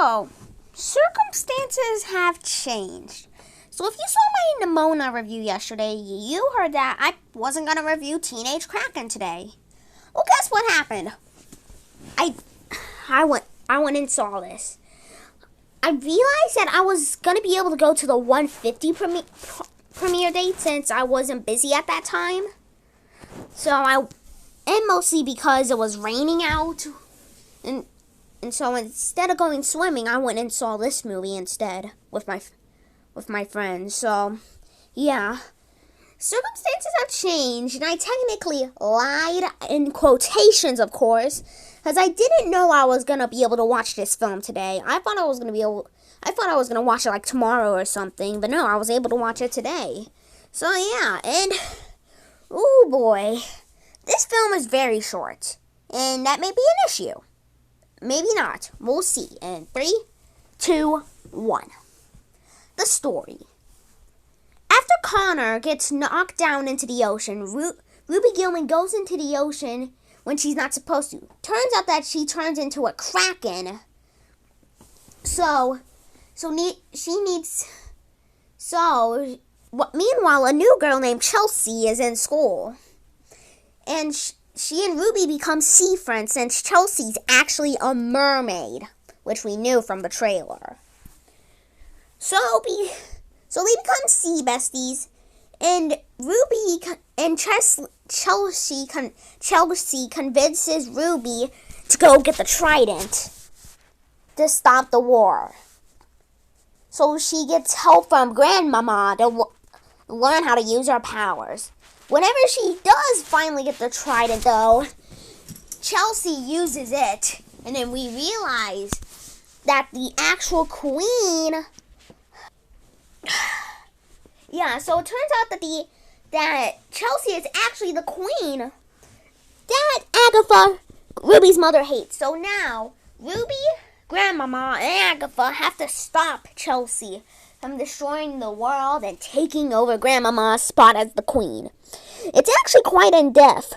So, circumstances have changed. So if you saw my Nimona review yesterday, you heard that I wasn't going to review Teenage Kraken today. Well, guess what happened? I went and saw this. I realized that I was going to be able to go to the 150 premiere date since I wasn't busy at that time. And mostly because it was raining out. And so instead of going swimming, I went and saw this movie instead with my friends. So, yeah. Circumstances have changed, and I technically lied, in quotations, of course, because I didn't know I was going to be able to watch this film today. I thought I was going to watch it like tomorrow or something, but no, I was able to watch it today. So, yeah, and, oh boy, this film is very short, and that may be an issue. Maybe not. We'll see. In 3, 2, 1. The story. After Connor gets knocked down into the ocean, Ruby Gillman goes into the ocean when she's not supposed to. Turns out that she turns into a Kraken. Meanwhile, a new girl named Chelsea is in school. And she and Ruby become sea friends since Chelsea's actually a mermaid, which we knew from the trailer. So they become sea besties, and Chelsea convinces Ruby to go get the trident to stop the war. So she gets help from Grandmama to learn how to use her powers. Whenever she does finally get the trident, though, Chelsea uses it, and then we realize that the actual queen... Yeah, so it turns out that Chelsea is actually the queen that Agatha, Ruby's mother, hates. So now, Ruby, Grandmama, and Agatha have to stop Chelsea from destroying the world and taking over Grandmama's spot as the queen. It's actually quite in-depth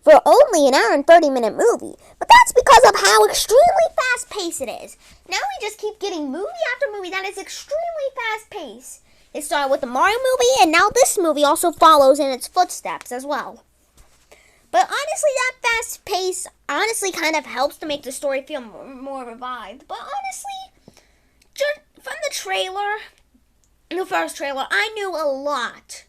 for only an hour and 30-minute movie, but that's because of how extremely fast-paced it is. Now we just keep getting movie after movie that is extremely fast-paced. It started with the Mario movie, and now this movie also follows in its footsteps as well. But honestly, that fast pace honestly kind of helps to make the story feel more revived. But honestly, just from the first trailer, I knew a lot.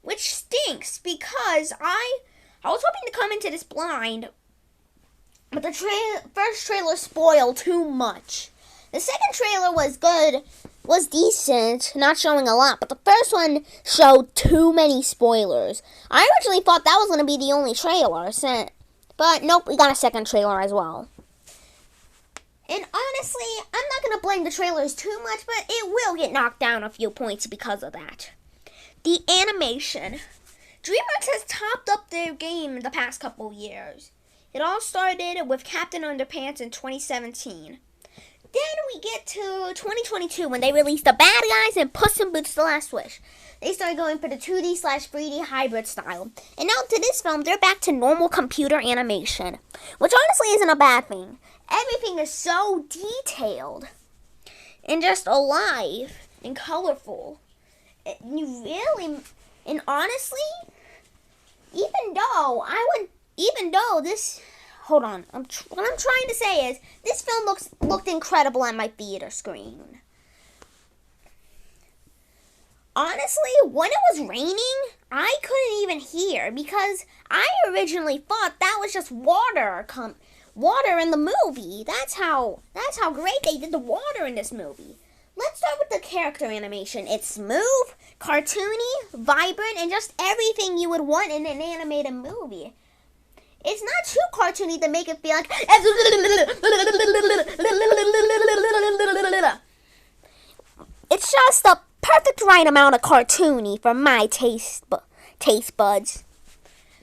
Which stinks, because I was hoping to come into this blind, but the first trailer spoiled too much. The second trailer was decent, not showing a lot, but the first one showed too many spoilers. I originally thought that was going to be the only trailer, but nope, we got a second trailer as well. And honestly, I'm not going to blame the trailers too much, but it will get knocked down a few points because of that. The animation. DreamWorks has topped up their game the past couple years. It all started with Captain Underpants in 2017. Then we get to 2022 when they released The Bad Guys and Puss in Boots: The Last Wish. They started going for the 2D/3D hybrid style. And now to this film, they're back to normal computer animation, which honestly isn't a bad thing. Everything is so detailed and just alive and colorful. And honestly, hold on. What I'm trying to say is, this film looked incredible on my theater screen. Honestly, when it was raining, I couldn't even hear because I originally thought that was just water in the movie. That's how great they did the water in this movie. Let's start with the character animation. It's smooth, cartoony, vibrant, and just everything you would want in an animated movie. It's not too cartoony to make it feel like... It's just the perfect right amount of cartoony for my taste buds.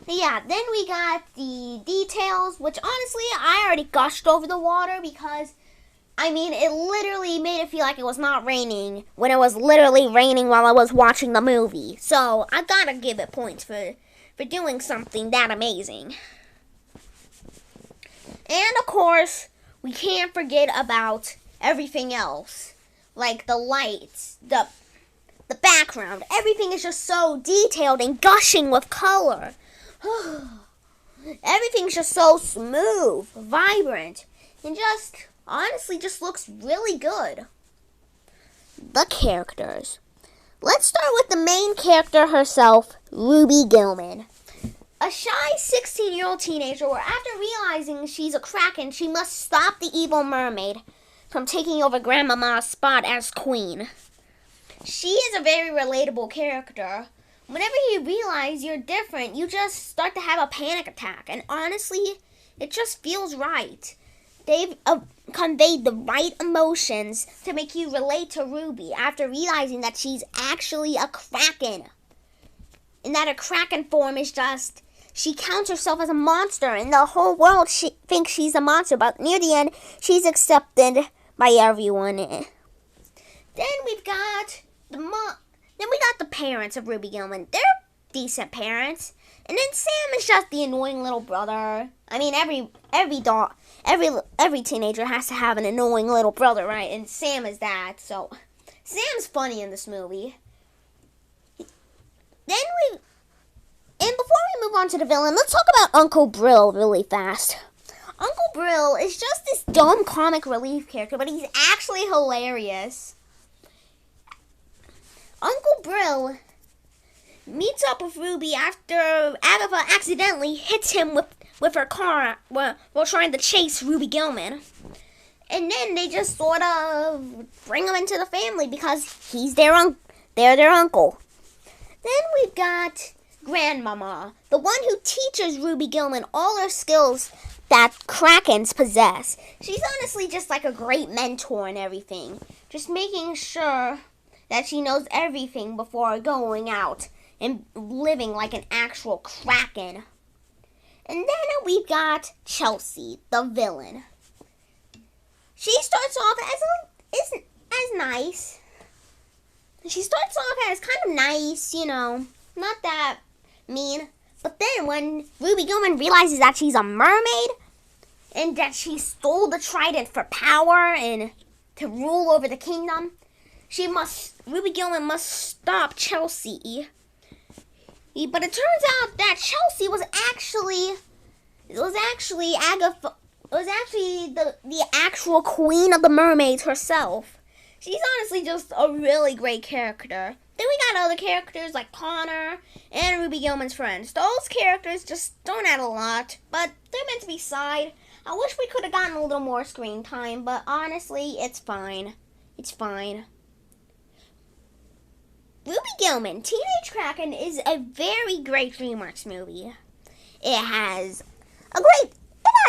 Yeah, then we got the details, which honestly, I already gushed over the water because, it literally made it feel like it was not raining when it was literally raining while I was watching the movie. So, I gotta give it points for doing something that amazing. And, of course, we can't forget about everything else. Like the lights, the background. Everything is just so detailed and gushing with color. Everything's just so smooth, vibrant, and just, honestly, just looks really good. The characters. Let's start with the main character herself, Ruby Gillman. A shy 16-year-old teenager where after realizing she's a Kraken, she must stop the evil mermaid from taking over Grandmama's spot as queen. She is a very relatable character. Whenever you realize you're different, you just start to have a panic attack. And honestly, it just feels right. They've conveyed the right emotions to make you relate to Ruby after realizing that she's actually a Kraken. And that a Kraken form is just, she counts herself as a monster, and the whole world thinks she's a monster. But near the end, she's accepted by everyone. Then we've got the parents of Ruby Gillman. They're decent parents. And then Sam is just the annoying little brother. I mean, every teenager has to have an annoying little brother, right? And Sam is that. So Sam's funny in this movie. And before we move on to the villain, let's talk about Uncle Brill really fast. Uncle Brill is just this dumb comic relief character, but he's actually hilarious. Uncle Brill meets up with Ruby after Agatha accidentally hits him with her car while trying to chase Ruby Gillman. And then they just sort of bring him into the family because they're their uncle. Then we've got Grandmama, the one who teaches Ruby Gillman all her skills that Krakens possess. She's honestly just like a great mentor and everything, just making sure that she knows everything before going out and living like an actual Kraken. And then we've got Chelsea, the villain. She starts off as nice. She starts off as kind of nice, not that mean. But then when Ruby Gillman realizes that she's a mermaid and that she stole the trident for power and to rule over the kingdom, Ruby Gillman must stop Chelsea. But it turns out that Chelsea was actually Agatha. It was actually the actual queen of the mermaids herself. She's honestly just a really great character. Then we got other characters like Connor and Ruby Gillman's friends. Those characters just don't add a lot, but they're meant to be side. I wish we could have gotten a little more screen time, but honestly, it's fine. It's fine. Ruby Gillman, Teenage Kraken, is a very great DreamWorks movie. It has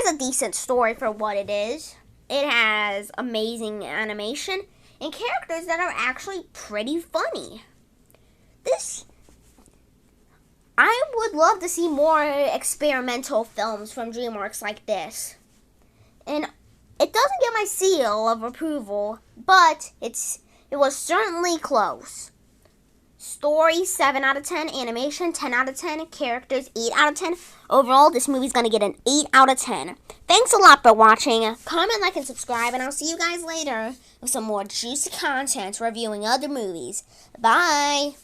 a decent story for what it is. It has amazing animation and characters that are actually pretty funny. I would love to see more experimental films from DreamWorks like this. And it doesn't get my seal of approval, but it was certainly close. Story, 7 out of 10. Animation, 10 out of 10. Characters, 8 out of 10. Overall, this movie's going to get an 8 out of 10. Thanks a lot for watching. Comment, like, and subscribe, and I'll see you guys later with some more juicy content reviewing other movies. Bye!